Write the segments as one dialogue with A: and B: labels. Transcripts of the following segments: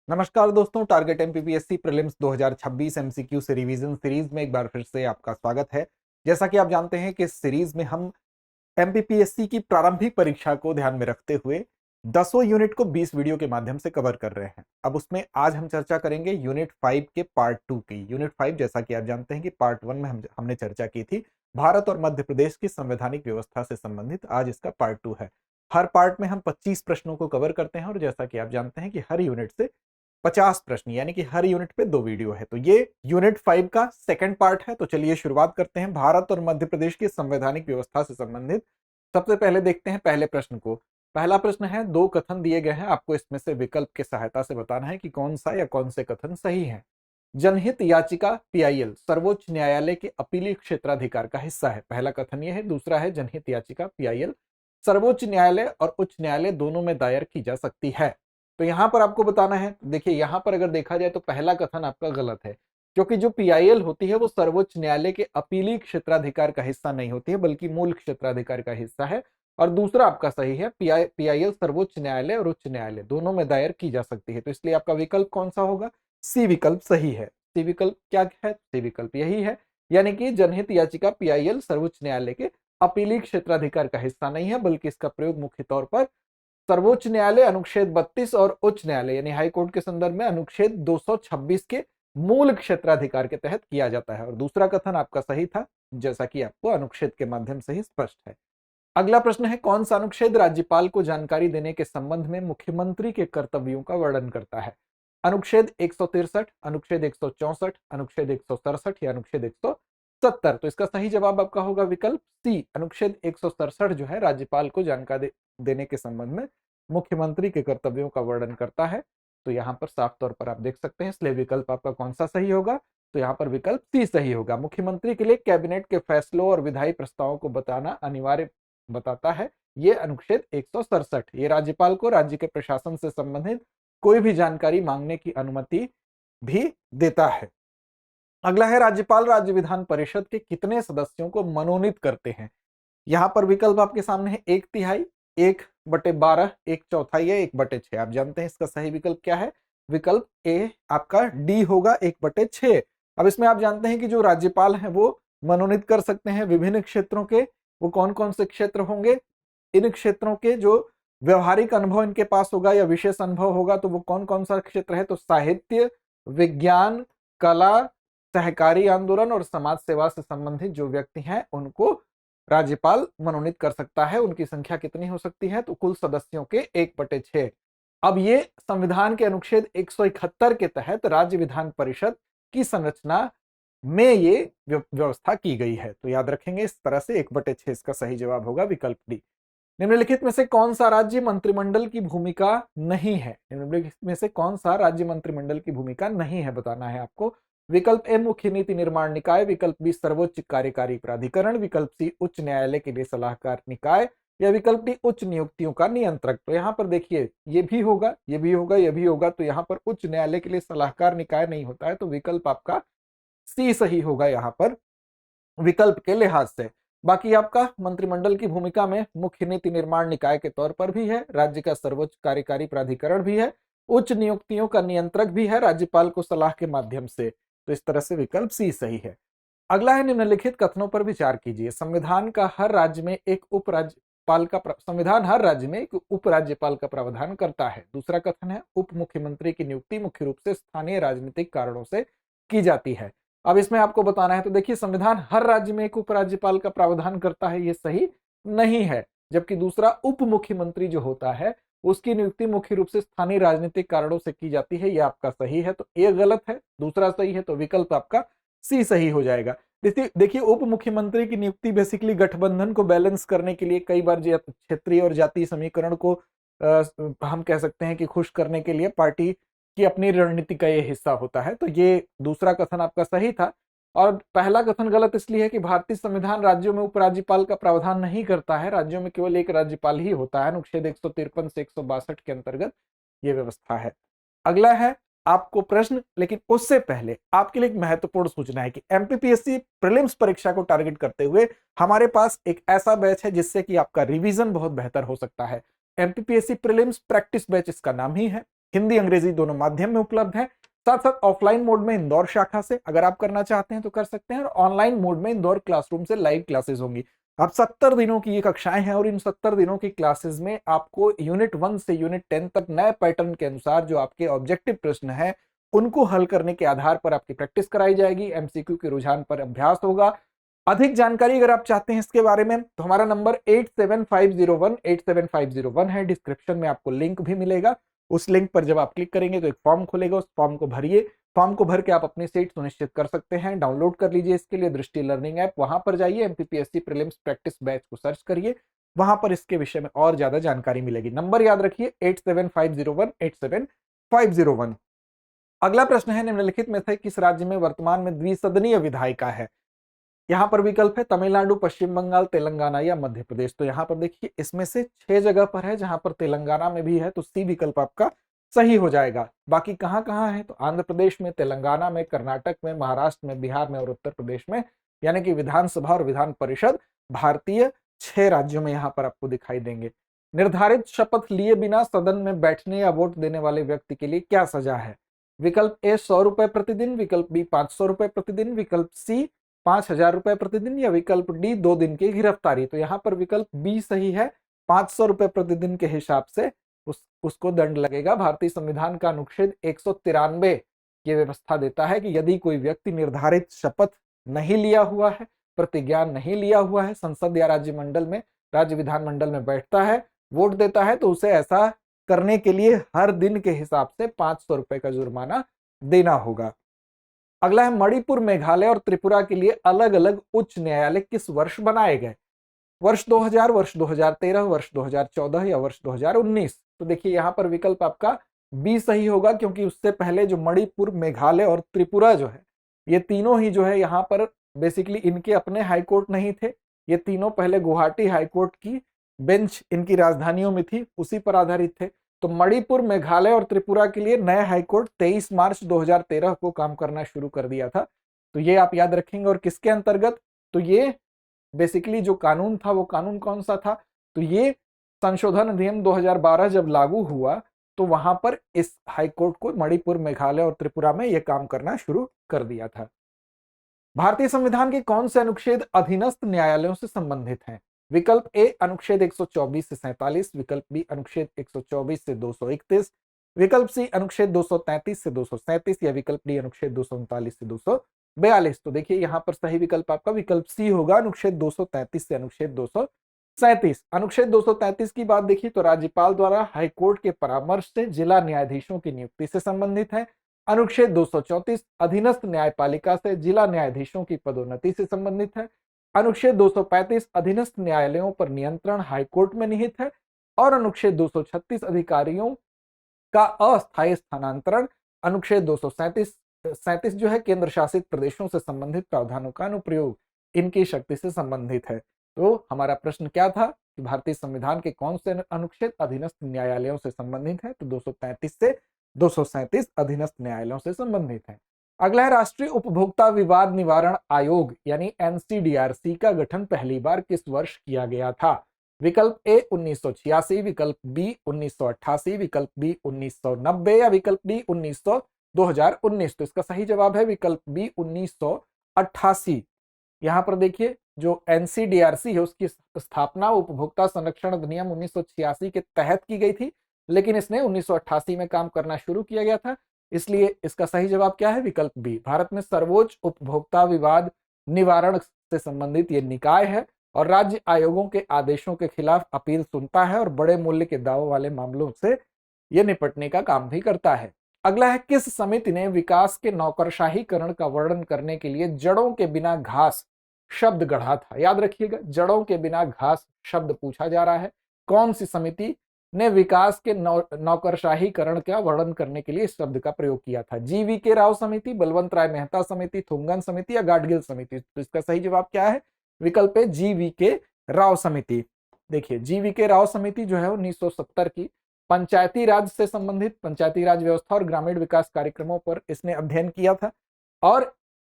A: नमस्कार दोस्तों, target MPPSC prelims 2026 MCQ से रिवीजन सीरीज में एक बार फिर से आपका स्वागत है। जैसा कि आप जानते हैं कि इस सीरीज में हम एमपीपीएससी की प्रारंभिक परीक्षा को ध्यान में रखते हुए 10 यूनिट को 20 वीडियो के माध्यम से कवर कर रहे हैं। अब उसमें आज हम चर्चा करेंगे यूनिट 5 के पार्ट 2 की। यूनिट 5 जैसा कि आप जानते हैं कि पार्ट 1 में हमने चर्चा की थी भारत और मध्य प्रदेश की संवैधानिक व्यवस्था से संबंधित। आज इसका पार्ट 2 है। हर पार्ट में हम 25 प्रश्नों को कवर करते हैं और जैसा कि आप जानते हैं कि हर यूनिट से 50 प्रश्न, यानी कि हर यूनिट पे 2 वीडियो है। तो ये यूनिट 5 का सेकंड पार्ट है। तो चलिए शुरुआत करते हैं भारत और मध्य प्रदेश की संवैधानिक व्यवस्था से संबंधित। सबसे पहले देखते हैं पहले प्रश्न को। पहला प्रश्न है, दो कथन दिए गए हैं, आपको इसमें से विकल्प की सहायता से बताना है कि कौन सा या कौन से कथन सही है। जनहित याचिका पीआईएल सर्वोच्च न्यायालय के अपीली क्षेत्राधिकार का हिस्सा है। पहला कथन यह है। दूसरा है, जनहित याचिका पीआईएल सर्वोच्च न्यायालय और उच्च न्यायालय दोनों में दायर की जा सकती है। तो यहां पर आपको बताना है, देखिए यहां पर अगर देखा जाए तो पहला कथन आपका गलत है, क्योंकि जो पीआईएल होती है वो सर्वोच्च न्यायालय के अपीली क्षेत्राधिकार का हिस्सा नहीं होती है, बल्कि मूल क्षेत्राधिकार का हिस्सा है। और दूसरा आपका सही है, पीआईएल सर्वोच्च न्यायालय और उच्च न्यायालय दोनों में दायर की जा सकती है। तो इसलिए आपका विकल्प कौन सा होगा? सी विकल्प सही है। सी विकल्प क्या है? सी विकल्प यही है, यानी कि जनहित याचिका पीआईएल सर्वोच्च न्यायालय के अपीली क्षेत्राधिकार का हिस्सा नहीं है, बल्कि इसका प्रयोग मुख्य तौर पर सर्वोच्च न्यायालय अनुच्छेद 32 और उच्च न्यायालय यानी हाई कोर्ट के संदर्भ में अनुच्छेद 226 के मूल क्षेत्राधिकार के तहत किया जाता है। और दूसरा कथन आपका सही था, जैसा कि आपको अनुच्छेद के माध्यम से ही स्पष्ट है। अगला प्रश्न है, कौन सा अनुच्छेद राज्यपाल को जानकारी देने के संबंध में मुख्यमंत्री के कर्तव्यों का वर्णन करता है? अनुच्छेद 163, अनुच्छेद 164, अनुच्छेद 167 या अनुच्छेद 170? तो इसका सही जवाब आपका होगा विकल्प सी, अनुच्छेद 167 जो है राज्यपाल को जानकारी देने के संबंध में मुख्यमंत्री के कर्तव्यों का वर्णन करता है। तो यहाँ पर साफ तौर पर आप देख सकते हैं, इसलिए विकल्प आपका कौन सा सही होगा? तो यहाँ पर विकल्प सी सही होगा। मुख्यमंत्री के लिए कैबिनेट के फैसलों और विधायी प्रस्तावों को बताना अनिवार्य बताता है ये अनुच्छेद 167। ये राज्यपाल को राज्य के प्रशासन से संबंधित कोई भी जानकारी मांगने की अनुमति भी देता है। अगला है, राज्यपाल राज्य विधान परिषद के कितने सदस्यों को मनोनीत करते हैं? यहां पर विकल्प आपके सामने है, 1/3, 1/12, 1/4 या 1/6। आप जानते हैं इसका सही विकल्प क्या है? विकल्प ए आपका डी होगा, 1/6। अब इसमें आप जानते हैं कि जो राज्यपाल हैं वो मनोनीत कर सकते हैं विभिन्न क्षेत्रों के। वो कौन कौन से क्षेत्र होंगे? इन क्षेत्रों के जो व्यवहारिक अनुभव इनके पास होगा या विशेष अनुभव होगा, तो वो कौन कौन सा क्षेत्र है? तो साहित्य, विज्ञान, कला, सहकारी आंदोलन और समाज सेवा से संबंधित जो व्यक्ति हैं उनको राज्यपाल मनोनीत कर सकता है। उनकी संख्या कितनी हो सकती है? तो कुल सदस्यों के 1/6। अब ये संविधान के अनुच्छेद 171 के तहत राज्य विधान परिषद की संरचना में ये व्यवस्था की गई है। तो याद रखेंगे इस तरह से 1/6 इसका सही जवाब होगा विकल्प डी। निम्नलिखित में से कौन सा राज्य मंत्रिमंडल की भूमिका नहीं है? निम्नलिखित में से कौन सा राज्य मंत्रिमंडल की भूमिका नहीं है बताना है आपको। विकल्प ए मुख्य नीति निर्माण निकाय, विकल्प बी सर्वोच्च कार्यकारी प्राधिकरण, विकल्प सी उच्च न्यायालय के लिए सलाहकार निकाय या विकल्प डी उच्च नियुक्तियों का नियंत्रक। तो यहाँ पर देखिए ये भी होगा, ये भी होगा, ये भी होगा। तो यहाँ पर उच्च न्यायालय के लिए सलाहकार निकाय नहीं होता है, तो विकल्प आपका सी सही होगा यहाँ पर विकल्प के लिहाज से। बाकी आपका मंत्रिमंडल की भूमिका में मुख्य नीति निर्माण निकाय के तौर पर भी है, राज्य का सर्वोच्च कार्यकारी प्राधिकरण भी है, उच्च नियुक्तियों का नियंत्रक भी है राज्यपाल को सलाह के माध्यम से। तो इस तरह से विकल्प सी सही है। अगला है, निम्नलिखित कथनों पर विचार कीजिए। संविधान हर राज्य में एक उप राज्यपाल का प्रावधान करता है। दूसरा कथन है, उप मुख्यमंत्री की नियुक्ति मुख्य रूप से स्थानीय राजनीतिक कारणों से की जाती है। अब इसमें आपको बताना है, तो देखिए संविधान हर राज्य में एक उपराज्यपाल का प्रावधान करता है, ये सही नहीं है। जबकि दूसरा उप मुख्यमंत्री जो होता है उसकी नियुक्ति मुख्य रूप से स्थानीय राजनीतिक कारणों से की जाती है, ये आपका सही है। तो ए गलत है, दूसरा सही है, तो विकल्प आपका सी सही हो जाएगा। देखिए उप मुख्यमंत्री की नियुक्ति बेसिकली गठबंधन को बैलेंस करने के लिए, कई बार क्षेत्रीय और जातीय समीकरण को हम कह सकते हैं कि खुश करने के लिए पार्टी की अपनी रणनीति का ये हिस्सा होता है। तो ये दूसरा कथन आपका सही था। और पहला कथन गलत इसलिए है कि भारतीय संविधान राज्यों में उपराज्यपाल का प्रावधान नहीं करता है, राज्यों में केवल एक राज्यपाल ही होता है। अनुच्छेद 153 से 162 के अंतर्गत ये व्यवस्था है। अगला है आपको प्रश्न, लेकिन उससे पहले आपके लिए एक महत्वपूर्ण सूचना है कि एमपीपीएससी प्रीलिम्स परीक्षा को टारगेट करते हुए हमारे पास एक ऐसा बैच है जिससे कि आपका रिवीजन बहुत बेहतर हो सकता है। एमपीपीएससी प्रीलिम्स प्रैक्टिस बैच इसका नाम ही है। हिंदी अंग्रेजी दोनों माध्यम में उपलब्ध है। साथ साथ ऑफलाइन मोड में इंदौर शाखा से अगर आप करना चाहते हैं तो कर सकते हैं, और ऑनलाइन मोड में इंदौर क्लासरूम से लाइव क्लासेस होंगी। अब 70 दिनों की ये कक्षाएं हैं और इन 70 दिनों की क्लासेस में आपको यूनिट 1 से यूनिट 10 तक नए पैटर्न के अनुसार जो आपके ऑब्जेक्टिव प्रश्न है उनको हल करने के आधार पर आपकी प्रैक्टिस कराई जाएगी। एमसीक्यू के रुझान पर अभ्यास होगा। अधिक जानकारी अगर आप चाहते हैं इसके बारे में तो हमारा नंबर 8750187501 है। डिस्क्रिप्शन में आपको लिंक भी मिलेगा। उस लिंक पर जब आप क्लिक करेंगे तो एक फॉर्म खुलेगा, उस फॉर्म को भरिए। फॉर्म को भर के आप अपनी सीट सुनिश्चित कर सकते हैं। डाउनलोड कर लीजिए इसके लिए दृष्टि लर्निंग ऐप, वहां पर जाइए, एमपीपीएससी प्रीलिम्स प्रैक्टिस बैच को सर्च करिए, वहां पर इसके विषय में और ज्यादा जानकारी मिलेगी। नंबर याद रखिए 8750187501। अगला प्रश्न है, निम्नलिखित में से किस राज्य में वर्तमान में द्विसदनीय विधायिका है? यहाँ पर विकल्प है तमिलनाडु, पश्चिम बंगाल, तेलंगाना या मध्य प्रदेश। तो यहाँ पर देखिए इसमें से 6 जगह पर है, जहां पर तेलंगाना में भी है, तो सी विकल्प आपका सही हो जाएगा। बाकी कहाँ कहाँ है? तो आंध्र प्रदेश में, तेलंगाना में, कर्नाटक में, महाराष्ट्र में, बिहार में और उत्तर प्रदेश में, यानी कि विधानसभा और विधान परिषद भारतीय 6 राज्यों में यहाँ पर आपको दिखाई देंगे। निर्धारित शपथ लिए बिना सदन में बैठने या वोट देने वाले व्यक्ति के लिए क्या सजा है? विकल्प ए 100 रुपए प्रतिदिन, विकल्प बी 500 रुपए प्रतिदिन, विकल्प सी 5,000 रुपए प्रतिदिन या विकल्प डी 2 दिन की गिरफ्तारी। तो यहाँ पर विकल्प बी सही है। 500 रुपए प्रतिदिन के हिसाब से उसको दंड लगेगा। भारतीय संविधान का अनुच्छेद 193 ये व्यवस्था देता है कि यदि कोई व्यक्ति निर्धारित शपथ नहीं लिया हुआ है, प्रतिज्ञा नहीं लिया हुआ है, संसद या राज्य विधानमंडल में बैठता है, वोट देता है, तो उसे ऐसा करने के लिए हर दिन के हिसाब से 500 रुपए का जुर्माना देना होगा। अगला है, मणिपुर, मेघालय और त्रिपुरा के लिए अलग अलग उच्च न्यायालय किस वर्ष बनाए गए? वर्ष 2000, वर्ष 2013, वर्ष 2014 या वर्ष 2019? तो देखिए यहाँ पर विकल्प आपका बी सही होगा, क्योंकि उससे पहले जो मणिपुर, मेघालय और त्रिपुरा जो है, ये तीनों ही जो है यहाँ पर बेसिकली इनके अपने हाईकोर्ट नहीं थे। ये तीनों पहले गुवाहाटी हाईकोर्ट की बेंच इनकी राजधानियों में थी, उसी पर आधारित थे। तो मणिपुर, मेघालय और त्रिपुरा के लिए नया हाईकोर्ट 23 मार्च 2013 को काम करना शुरू कर दिया था। तो ये आप याद रखेंगे। और किसके अंतर्गत? तो ये बेसिकली जो कानून था वो कानून कौन सा था? तो ये संशोधन अधिनियम 2012 जब लागू हुआ तो वहां पर इस हाईकोर्ट को मणिपुर, मेघालय और त्रिपुरा में यह काम करना शुरू कर दिया था। भारतीय संविधान के कौन से अनुच्छेद अधीनस्थ न्यायालयों से संबंधित हैं? विकल्प ए अनुच्छेद 124 से 47, विकल्प बी अनुच्छेद 124 से 231, विकल्प सी अनुच्छेद 233 से 237 या विकल्प डी अनुच्छेद 239 से 242। तो देखिए यहाँ पर सही विकल्प आपका विकल्प सी होगा, अनुच्छेद 233 से अनुच्छेद 237। अनुच्छेद 233 की बात देखिए तो राज्यपाल द्वारा हाईकोर्ट के परामर्श से जिला न्यायाधीशों की नियुक्ति से संबंधित है। अनुच्छेद 234 अधीनस्थ न्यायपालिका से जिला न्यायाधीशों की पदोन्नति से संबंधित है। अनुच्छेद 235 अधीनस्थ न्यायालयों पर नियंत्रण हाईकोर्ट में निहित है। और अनुच्छेद 236 अधिकारियों का अस्थायी स्थानांतरण। अनुच्छेद 237 जो है केंद्र शासित प्रदेशों से संबंधित प्रावधानों का अनुप्रयोग इनकी शक्ति से संबंधित है। तो हमारा प्रश्न क्या था कि भारतीय संविधान के कौन से अनुच्छेद अधीनस्थ न्यायालयों से संबंधित है? तो 233 से 237 अधीनस्थ न्यायालयों से संबंधित है। अगला है, राष्ट्रीय उपभोक्ता विवाद निवारण आयोग यानी एनसीडीआरसी का गठन पहली बार किस वर्ष किया गया था? विकल्प ए 1986, विकल्प बी 1988, विकल्प बी 1990 या विकल्प डी 2019। तो इसका सही जवाब है विकल्प बी 1988। यहाँ पर देखिए जो एनसीडीआरसी है उसकी स्थापना उपभोक्ता संरक्षण अधिनियम 1986 के तहत की गई थी, लेकिन इसने 1988 में काम करना शुरू किया गया था। इसलिए इसका सही जवाब क्या है? विकल्प बी। भारत में सर्वोच्च उपभोक्ता विवाद निवारण से संबंधित ये निकाय है और राज्य आयोगों के आदेशों के खिलाफ अपील सुनता है और बड़े मूल्य के दावों वाले मामलों से यह निपटने का काम भी करता है। अगला है, किस समिति ने विकास के नौकरशाहीकरण का वर्णन करने के लिए जड़ों के बिना घास शब्द गढ़ा था? याद रखिएगा, जड़ों के बिना घास शब्द पूछा जा रहा है। कौन सी समिति ने विकास के नौकरशाहीकरण का वर्णन करने के लिए इस शब्द का प्रयोग किया था? GV.K. राव समिति, बलवंत राय मेहता समिति, थुंगन समिति या गाडगिल समिति? तो इसका सही जवाब क्या है? विकल्प है GV.K. राव समिति। देखिए GV.K. राव समिति जो है 1970 की पंचायती राज से संबंधित पंचायती राज व्यवस्था और ग्रामीण विकास कार्यक्रमों पर इसने अध्ययन किया था और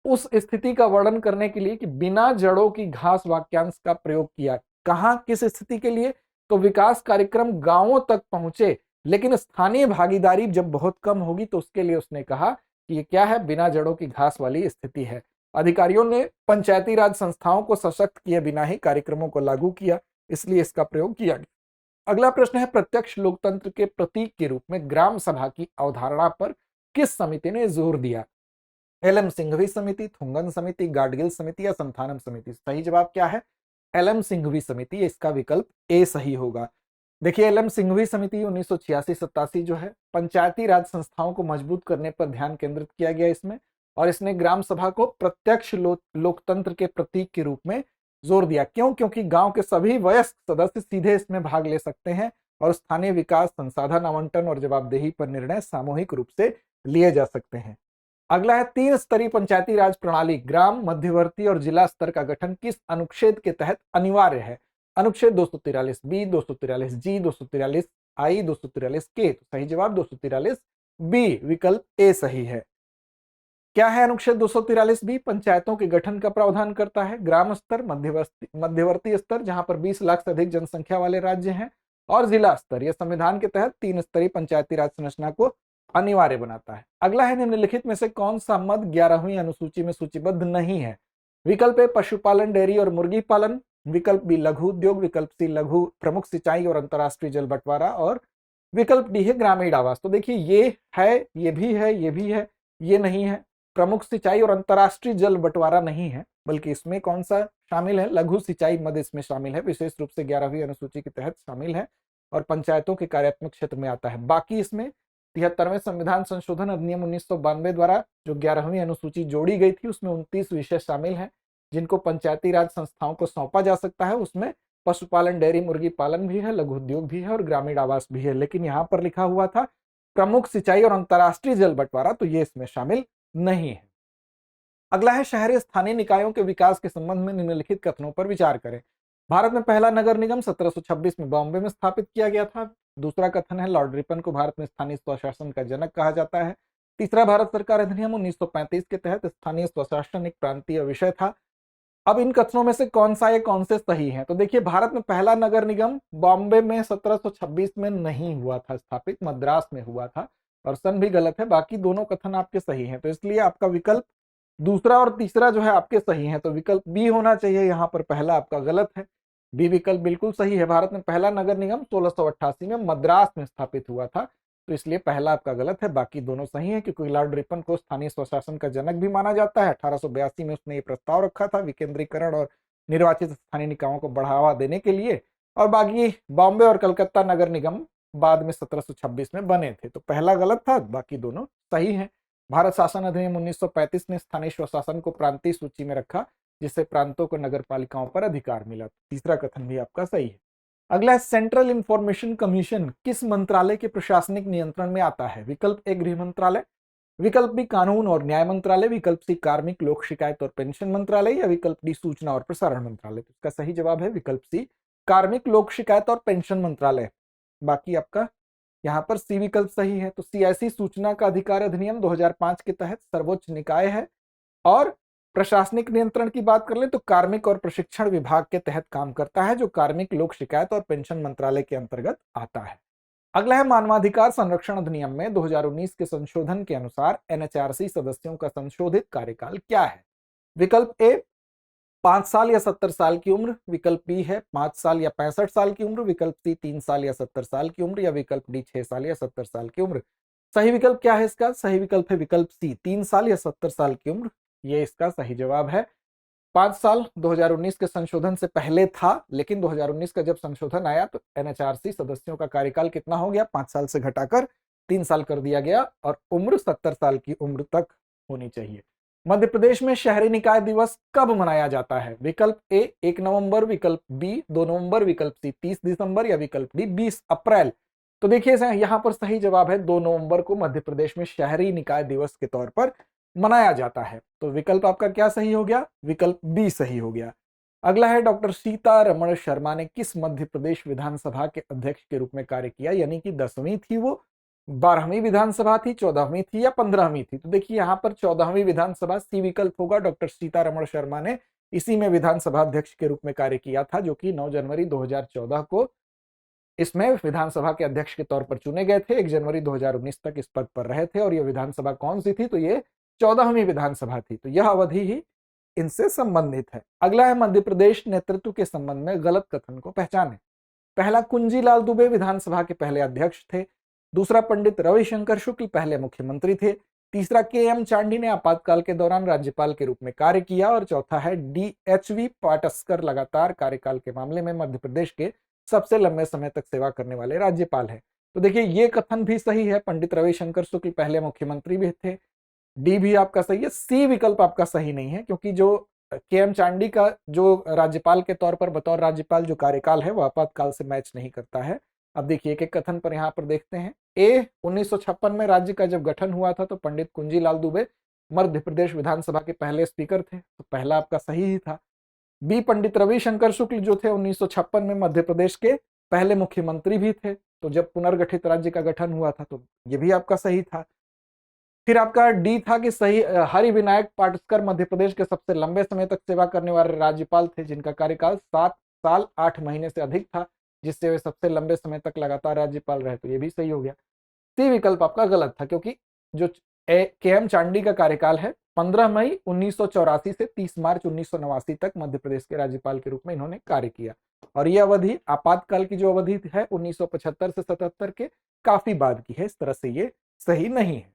A: उस स्थिति का वर्णन करने के लिए कि बिना जड़ों की घास वाक्यांश का प्रयोग किया। कहां, किस स्थिति के लिए? तो विकास कार्यक्रम गांवों तक पहुंचे लेकिन स्थानीय भागीदारी जब बहुत कम होगी तो उसके लिए उसने कहा कि ये क्या है, बिना जड़ों की घास वाली स्थिति है। अधिकारियों ने पंचायती राज संस्थाओं को सशक्त किए बिना ही कार्यक्रमों को लागू किया, इसलिए इसका प्रयोग किया गया। अगला प्रश्न है, प्रत्यक्ष लोकतंत्र के प्रतीक के रूप में ग्राम सभा की अवधारणा पर किस समिति ने जोर दिया? एल.एम. सिंघवी समिति, थुंगन समिति, गाडगिल समिति या संथानम समिति? सही जवाब क्या है? एल.एम. सिंघवी समिति, इसका विकल्प ए सही होगा। देखिए, एल.एम. सिंघवी समिति 1986-87 जो है, पंचायती राज संस्थाओं को मजबूत करने पर ध्यान केंद्रित किया गया इसमें, और इसने ग्राम सभा को प्रत्यक्ष लोकतंत्र के प्रतीक के रूप में जोर दिया। क्यों? क्योंकि गांव के सभी वयस्क सदस्य सीधे इसमें भाग ले सकते हैं और स्थानीय विकास, संसाधन आवंटन और जवाबदेही पर निर्णय सामूहिक रूप से लिए जा सकते हैं। अगला है, 3 स्तरीय पंचायती राज प्रणाली, ग्राम, मध्यवर्ती और जिला स्तर का गठन किस अनुच्छेद के तहत अनिवार्य है? अनुच्छेद 243 बी, 243 जी, 243 आई, 243 के। तो सही जवाब 243 बी, विकल्प ए सही है। क्या है अनुच्छेद 243 बी? पंचायतों के गठन का प्रावधान करता है। ग्राम स्तर, मध्यवर्ती स्तर जहां पर 20 लाख से अधिक जनसंख्या वाले राज्य हैं, और जिला स्तर, यह संविधान के तहत 3 स्तरीय पंचायती राज संरचना को अनिवार्य बनाता है। अगला है, निम्नलिखित में से कौन सा मद 11वीं अनुसूची में सूचीबद्ध नहीं है? विकल्प ए पशुपालन, डेयरी और मुर्गी पालन, विकल्प बी लघु उद्योग, विकल्प सी लघु प्रमुख सिंचाई और अंतर्राष्ट्रीय जल बंटवारा, और विकल्प डी है ग्रामीण आवास। तो देखिए, ये है, ये भी है, ये भी है, ये नहीं है। प्रमुख सिंचाई और अंतर्राष्ट्रीय जल बंटवारा नहीं है, बल्कि इसमें कौन सा शामिल है? लघु सिंचाई मद इसमें शामिल है, विशेष रूप से 11वीं अनुसूची के तहत शामिल है और पंचायतों के कार्यात्मक क्षेत्र में आता है। बाकी इसमें 73वें संविधान संशोधन अधिनियम 1992 द्वारा जो 11वीं अनुसूची जोड़ी गई थी, उसमें 29 विषय शामिल हैं जिनको पंचायती राज संस्थाओं को सौंपा जा सकता है। उसमें पशुपालन, डेयरी, मुर्गी पालन भी है, लघु उद्योग भी है और ग्रामीण आवास भी है। लेकिन यहाँ पर लिखा हुआ था प्रमुख सिंचाई और अंतर्राष्ट्रीय जल बंटवारा, तो ये इसमें शामिल नहीं है। अगला है, शहरी स्थानीय निकायों के विकास के संबंध में निम्नलिखित कथनों पर विचार करें। भारत में पहला नगर निगम 1726 में बॉम्बे में स्थापित किया गया था। दूसरा कथन है, लॉर्ड रिपन को भारत में स्थानीय स्वशासन का जनक कहा जाता है। तीसरा, भारत सरकार अधिनियम 1935 के तहत स्थानीय स्वशासन एक प्रांतीय विषय था। अब इन कथनों में से कौन सा या कौन से सही हैं? तो देखिए, भारत में पहला नगर निगम बॉम्बे में 1726 में नहीं हुआ था स्थापित, मद्रास में हुआ था, और सन भी गलत है। बाकी दोनों कथन आपके सही हैं, तो इसलिए आपका विकल्प दूसरा और तीसरा जो है आपके सही हैं। तो विकल्प बी होना चाहिए, यहाँ पर पहला आपका गलत है। बी विकल्प बिल्कुल सही है। भारत में पहला नगर निगम 1688 में मद्रास में स्थापित हुआ था, तो इसलिए पहला आपका गलत है। बाकी दोनों सही हैं, क्योंकि लॉर्ड रिपन को स्थानीय स्वशासन का जनक भी माना जाता है। 1882 में उसने ये प्रस्ताव रखा था विकेंद्रीकरण और निर्वाचित स्थानीय निकायों को बढ़ावा देने के लिए, और बाकी बॉम्बे और कलकत्ता नगर निगम बाद में 1726 में बने थे। तो पहला गलत था, बाकी दोनों सही हैं। भारत शासन अधिनियम 1935 ने स्थानीय स्वशासन को प्रांतीय सूची में रखा, जिससे प्रांतों को नगर पालिकाओं पर अधिकार मिला। तीसरा कथन भी आपका सही है। अगला है, सेंट्रल इंफॉर्मेशन कमीशन किस मंत्रालय के प्रशासनिक नियंत्रण में आता है? विकल्प ए गृह मंत्रालय, विकल्प बी कानून और न्याय मंत्रालय, विकल्प सी कार्मिक, लोक शिकायत और पेंशन मंत्रालय, या विकल्प डी सूचना और प्रसारण मंत्रालय। तो इसका सही जवाब है विकल्प सी, कार्मिक, लोक शिकायत और पेंशन मंत्रालय। बाकी आपका यहाँ पर सी विकल्प सही है। तो सियासी सूचना का अधिकार अधिनियम 2005 के तहत सर्वोच्च निकाय है, और प्रशासनिक नियंत्रण की बात कर ले तो कार्मिक और प्रशिक्षण विभाग के तहत काम करता है, जो कार्मिक, लोक शिकायत और पेंशन मंत्रालय के अंतर्गत आता है। अगला है, मानवाधिकार संरक्षण अधिनियम में 2019 के संशोधन के अनुसार एनएचआरसी सदस्यों का संशोधित कार्यकाल क्या है? विकल्प ए 5 साल या 70 साल की उम्र, विकल्प बी है 5 साल या 65 साल की उम्र, विकल्प सी 3 साल या 70 साल की उम्र, या विकल्प डी 6 साल या 70 साल की उम्र। सही विकल्प क्या है इसका? सही विकल्प है विकल्प सी, 3 साल या 70 साल की उम्र, ये इसका सही जवाब है। 5 साल 2019 के संशोधन से पहले था, लेकिन 2019 का जब संशोधन आया तो एनएचआरसी सदस्यों का कार्यकाल कितना हो गया? 5 साल से घटाकर 3 साल कर दिया गया, और उम्र 70 साल की उम्र तक होनी चाहिए। मध्य प्रदेश में शहरी निकाय दिवस कब मनाया जाता है? विकल्प ए 1 नवंबर, विकल्प बी 2 नवंबर, विकल्प सी 30 दिसंबर, या विकल्प डी 20 अप्रैल। तो देखिए, यहाँ पर सही जवाब है 2 नवंबर को मध्य प्रदेश में शहरी निकाय दिवस के तौर पर मनाया जाता है। तो विकल्प आपका क्या सही हो गया? विकल्प बी सही हो गया। अगला है, डॉक्टर सीतारमण शर्मा ने किस मध्य प्रदेश विधानसभा के अध्यक्ष के रूप में कार्य किया? यानी कि 10वीं थी वो, 12वीं विधानसभा थी, 14वीं थी या 15वीं थी? तो देखिए, यहाँ पर 14वीं विधानसभा सी विकल्प होगा। डॉक्टर सीतारमण शर्मा ने इसी में विधानसभा अध्यक्ष के रूप में कार्य किया था, जो कि 9 जनवरी 2014 को इसमें विधानसभा के अध्यक्ष के तौर पर चुने गए थे। 1 जनवरी 2019 तक इस पद पर रहे थे और यह विधानसभा कौन सी थी? तो ये 14वीं विधानसभा थी। तो यह अवधि ही इनसे संबंधित है। अगला है मध्य प्रदेश नेतृत्व के संबंध में गलत कथन को पहचाने। पहला, कुंजीलाल दुबे विधानसभा के पहले अध्यक्ष थे। दूसरा, पंडित रविशंकर शुक्ल पहले मुख्यमंत्री थे। तीसरा, के.एम. चांडी ने आपातकाल के दौरान राज्यपाल के रूप में कार्य किया। और चौथा है, डी.एच.वी. पाटस्कर लगातार कार्यकाल के मामले में मध्य प्रदेश के सबसे लंबे समय तक सेवा करने वाले राज्यपाल हैं। तो देखिए, ये कथन भी सही है। पंडित रविशंकर शुक्ल पहले मुख्यमंत्री भी थे। डी भी आपका सही है। सी विकल्प आपका सही नहीं है, क्योंकि जो के.एम. चांडी का जो राज्यपाल के तौर पर बतौर राज्यपाल जो कार्यकाल है, वह आपातकाल से मैच नहीं करता है। अब देखिए, एक एक कथन पर यहाँ पर देखते हैं। ए, 1956 में राज्य का जब गठन हुआ था तो पंडित कुंजीलाल दुबे मध्य प्रदेश विधानसभा के पहले स्पीकर थे, तो पहला आपका सही ही था। बी, पंडित रविशंकर शुक्ल जो थे 1956 में मध्य प्रदेश के पहले मुख्यमंत्री भी थे, तो जब पुनर्गठित राज्य का गठन हुआ था तो ये भी आपका सही था। फिर आपका डी था कि सही, हरिविनायक पाटस्कर मध्य प्रदेश के सबसे लंबे समय तक सेवा करने वाले राज्यपाल थे, जिनका कार्यकाल 7 साल 8 महीने से अधिक था, जिससे वे सबसे लंबे समय तक लगातार राज्यपाल रहे। तो ये भी सही हो गया। सी विकल्प आपका गलत था, क्योंकि जो के.एम. चांडी का कार्यकाल है 15 मई 1984 से 30 मार्च 1989 तक मध्य प्रदेश के राज्यपाल के रूप में इन्होंने कार्य किया। और यह अवधि आपातकाल की जो अवधि है 1975 से 77 के काफी बाद की है। इस तरह से ये सही नहीं है।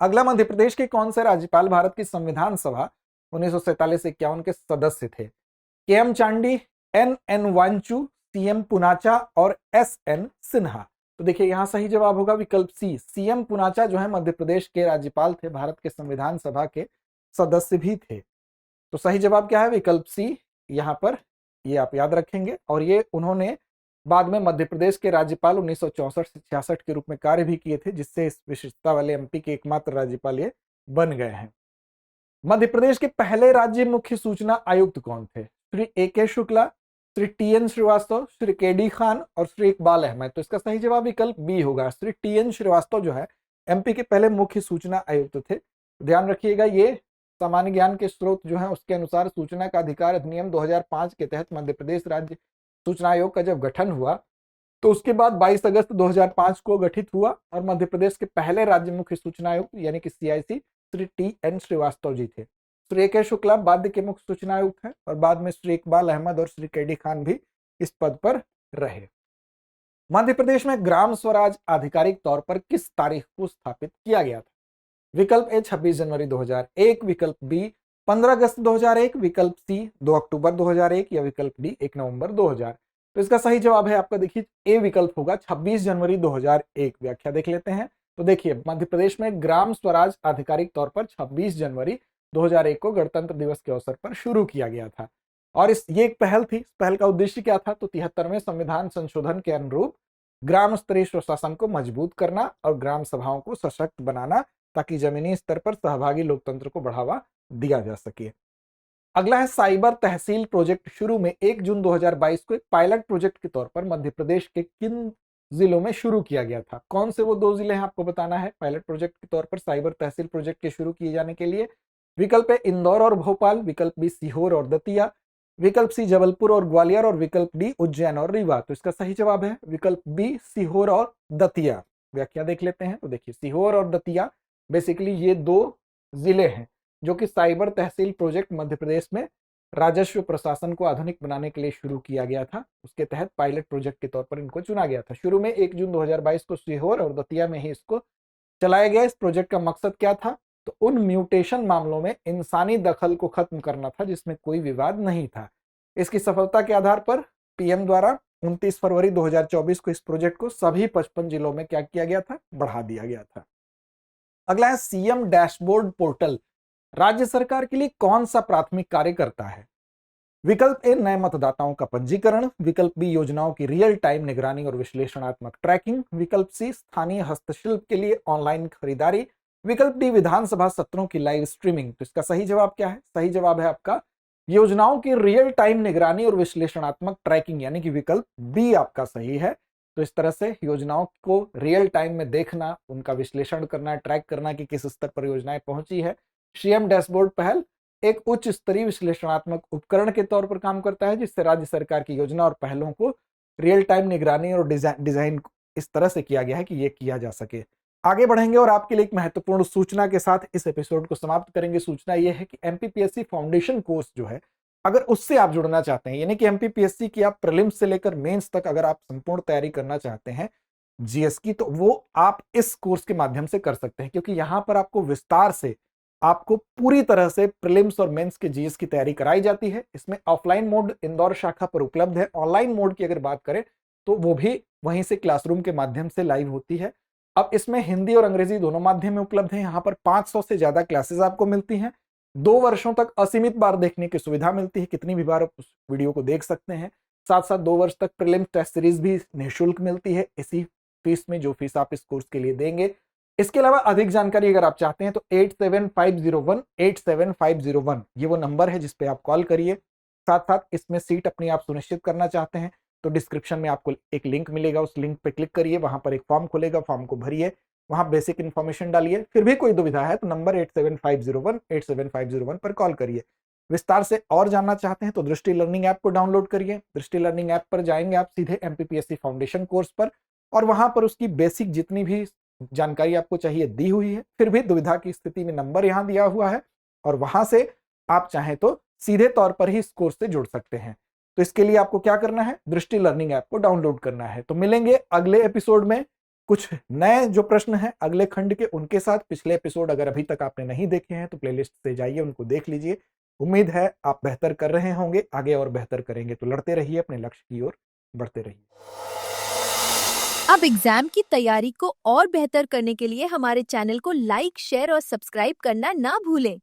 A: अगला, मध्य प्रदेश के कौन से राज्यपाल भारत की संविधान सभा 1947 से 51 के सदस्य थे? K M. Chandy, N Wanchoo, C M. Poonacha और एस.एन. सिन्हा। तो देखिए, यहां सही जवाब होगा विकल्प सी। सी.एम. पुनाचा जो है मध्य प्रदेश के राज्यपाल थे, भारत के संविधान सभा के सदस्य भी थे। तो सही जवाब क्या है? विकल्प सी। यहां पर ये आप याद रखेंगे। और ये उन्होंने बाद में मध्य प्रदेश के राज्यपाल 1964 से 66 के रूप में कार्य भी किए थे, जिससे इस विशेषता वाले एमपी के एकमात्र राज्यपाल ये बन गए हैं। मध्य प्रदेश के पहले राज्य मुख्य सूचना आयुक्त कौन थे? Shri A K. Shukla, Shri T N. Srivastava, Shri K D. Khan और श्री इकबाल अहमद। तो इसका सही जवाब विकल्प बी होगा। श्री टी.एन. श्रीवास्तव जो है एमपी के पहले मुख्य सूचना आयुक्त थे। ध्यान रखिएगा, ये सामान्य ज्ञान के स्रोत जो है उसके अनुसार सूचना का अधिकार अधिनियम 2005 के तहत मध्य प्रदेश राज्य सूचना आयोग का जब गठन हुआ तो उसके बाद 22 अगस्त 2005 को गठित हुआ और मध्य प्रदेश के पहले राज्य मुख्य सूचना आयुक्त यानी कि सीआईसी श्री टी.एन. श्रीवास्तव जी थे। श्री ए.के. शुक्ला बाद के मुख्य सूचना आयुक्त हैं और बाद में श्री इकबाल अहमद और श्री के.डी. खान भी इस पद पर रहे। मध्य प्रदेश में ग्राम स्वराज आधिकारिक तौर पर किस तारीख को स्थापित किया गया था? विकल्प ए 26 जनवरी 2001, विकल्प बी 15 अगस्त 2001, विकल्प सी 2 अक्टूबर 2001 या विकल्प डी 1 नवंबर 2000। तो इसका सही जवाब है आपका, देखिए ए विकल्प होगा 26 जनवरी 2001। व्याख्या देख लेते हैं। तो देखिए, मध्य प्रदेश में ग्राम स्वराज आधिकारिक तौर पर 26 जनवरी 2001 को गणतंत्र दिवस के अवसर पर शुरू किया गया था। और ये एक पहल थी। इस पहल का उद्देश्य क्या था? तो 73वें संविधान संशोधन के अनुरूप ग्राम स्तरीय स्वशासन को मजबूत करना और ग्राम सभाओं को सशक्त बनाना, ताकि जमीनी स्तर पर सहभागी लोकतंत्र को बढ़ावा दिया जा सके। अगला है साइबर तहसील प्रोजेक्ट शुरू में 1 जून 2022 को एक पायलट प्रोजेक्ट के तौर पर मध्य प्रदेश के किन जिलों में शुरू किया गया था? कौन से वो 2 जिले हैं आपको बताना है पायलट प्रोजेक्ट के तौर पर साइबर तहसील प्रोजेक्ट के शुरू किए जाने के लिए। विकल्प है इंदौर और भोपाल, विकल्प बी सीहोर और दतिया, विकल्प सी जबलपुर और ग्वालियर और विकल्प डी उज्जैन और रीवा। तो इसका सही जवाब है विकल्प बी सीहोर और दतिया। व्याख्या देख लेते हैं। तो देखिए, सीहोर और दतिया बेसिकली ये 2 जिले हैं जो कि साइबर तहसील प्रोजेक्ट मध्य प्रदेश में राजस्व प्रशासन को आधुनिक बनाने के लिए शुरू किया गया था। उसके तहत पायलट प्रोजेक्ट के तौर पर इनको चुना गया था। शुरू में 1 जून 2022 को सीहोर और दतिया में ही इसको चलाया गया। इस प्रोजेक्ट का मकसद क्या था? तो उन म्यूटेशन मामलों में इंसानी दखल को खत्म करना था जिसमें कोई विवाद नहीं था। इसकी सफलता के आधार पर पीएम द्वारा 29 फरवरी 2024 को इस प्रोजेक्ट को सभी 55 जिलों में क्या किया गया था? बढ़ा दिया गया था। अगला है सीएम डैशबोर्ड पोर्टल राज्य सरकार के लिए कौन सा प्राथमिक कार्य करता है? विकल्प ए नए मतदाताओं का पंजीकरण, विकल्प बी योजनाओं की रियल टाइम निगरानी और विश्लेषणात्मक ट्रैकिंग, विकल्प सी स्थानीय हस्तशिल्प के लिए ऑनलाइन खरीदारी, विकल्प डी विधानसभा सत्रों की लाइव स्ट्रीमिंग। तो इसका सही जवाब क्या है? सही जवाब है आपका योजनाओं की रियल टाइम निगरानी और विश्लेषणात्मक ट्रैकिंग, यानी कि विकल्प बी आपका सही है। तो इस तरह से योजनाओं को रियल टाइम में देखना, उनका विश्लेषण करना, ट्रैक करना कि किस स्तर पर योजनाएं पहुंची है। सीएम डैशबोर्ड पहल एक उच्च स्तरीय विश्लेषणात्मक उपकरण के तौर पर काम करता है जिससे राज्य सरकार की योजना और पहलों को रियल टाइम निगरानी और डिजाइन इस तरह से किया गया है कि ये किया जा सके। आगे बढ़ेंगे और आपके लिए एक महत्वपूर्ण सूचना के साथ इस एपिसोड को समाप्त करेंगे। सूचना यह है कि एमपीपीएससी फाउंडेशन कोर्स जो है, अगर उससे आप जुड़ना चाहते हैं, यानी कि एमपीपीएससी की आप प्रीलिम्स से लेकर मेंस तक अगर आप संपूर्ण तैयारी करना चाहते हैं जीएस की, तो वो आप इस कोर्स के माध्यम से कर सकते हैं, क्योंकि यहां पर आपको विस्तार से, आपको पूरी तरह से प्रीलिम्स और मेंस के जीएस की तैयारी कराई जाती है। इसमें ऑफलाइन मोड इंदौर शाखा पर उपलब्ध है। ऑनलाइन मोड की अगर बात करें तो वो भी वहीं से क्लासरूम के माध्यम से लाइव होती है। अब इसमें हिंदी और अंग्रेजी दोनों माध्यम में उपलब्ध है। यहाँ पर 500 से ज्यादा क्लासेस आपको मिलती हैं। 2 वर्षों तक असीमित बार देखने की सुविधा मिलती है, कितनी भी बार आप उस वीडियो को देख सकते हैं। साथ साथ 2 वर्ष तक प्रीलिम्स टेस्ट सीरीज भी निःशुल्क मिलती है, इसी फीस में जो फीस आप इस कोर्स के लिए देंगे। इसके अलावा अधिक जानकारी अगर आप चाहते हैं तो 8750187501 ये वो नंबर है जिस पे आप कॉल करिए। साथ साथ इसमें सीट अपनी आप सुनिश्चित करना चाहते हैं तो डिस्क्रिप्शन में आपको एक लिंक मिलेगा, उस लिंक पे क्लिक करिए, वहां पर एक फॉर्म खुलेगा, फॉर्म को भरिए, वहां बेसिक इन्फॉर्मेशन डालिए। फिर भी कोई दुविधा है तो नंबर 8750187501 पर कॉल करिए। विस्तार से और जानना चाहते हैं तो दृष्टि लर्निंग ऐप को डाउनलोड करिए। दृष्टि लर्निंग ऐप पर जाएंगे आप सीधे एमपीपीएससी फाउंडेशन कोर्स पर, और वहां पर उसकी बेसिक जितनी भी जानकारी आपको चाहिए दी हुई है। फिर भी दुविधा की स्थिति में नंबर यहां दिया हुआ है, और वहां से आप चाहें तो सीधे तौर पर ही इस कोर्स से जुड़ सकते हैं। तो इसके लिए आपको क्या करना है, दृष्टि लर्निंग ऐप को डाउनलोड करना है। तो मिलेंगे अगले एपिसोड में कुछ नए जो प्रश्न हैं अगले खंड के, उनके साथ। पिछले एपिसोड अगर अभी तक आपने नहीं देखे हैं तो प्लेलिस्ट से जाइए, उनको देख लीजिए। उम्मीद है आप बेहतर कर रहे होंगे, आगे और बेहतर करेंगे। तो लड़ते रहिए, अपने लक्ष्य की ओर बढ़ते रहिए।
B: अब एग्जाम की तैयारी को और बेहतर करने के लिए हमारे चैनल को लाइक, शेयर और सब्सक्राइब करना ना भूलें।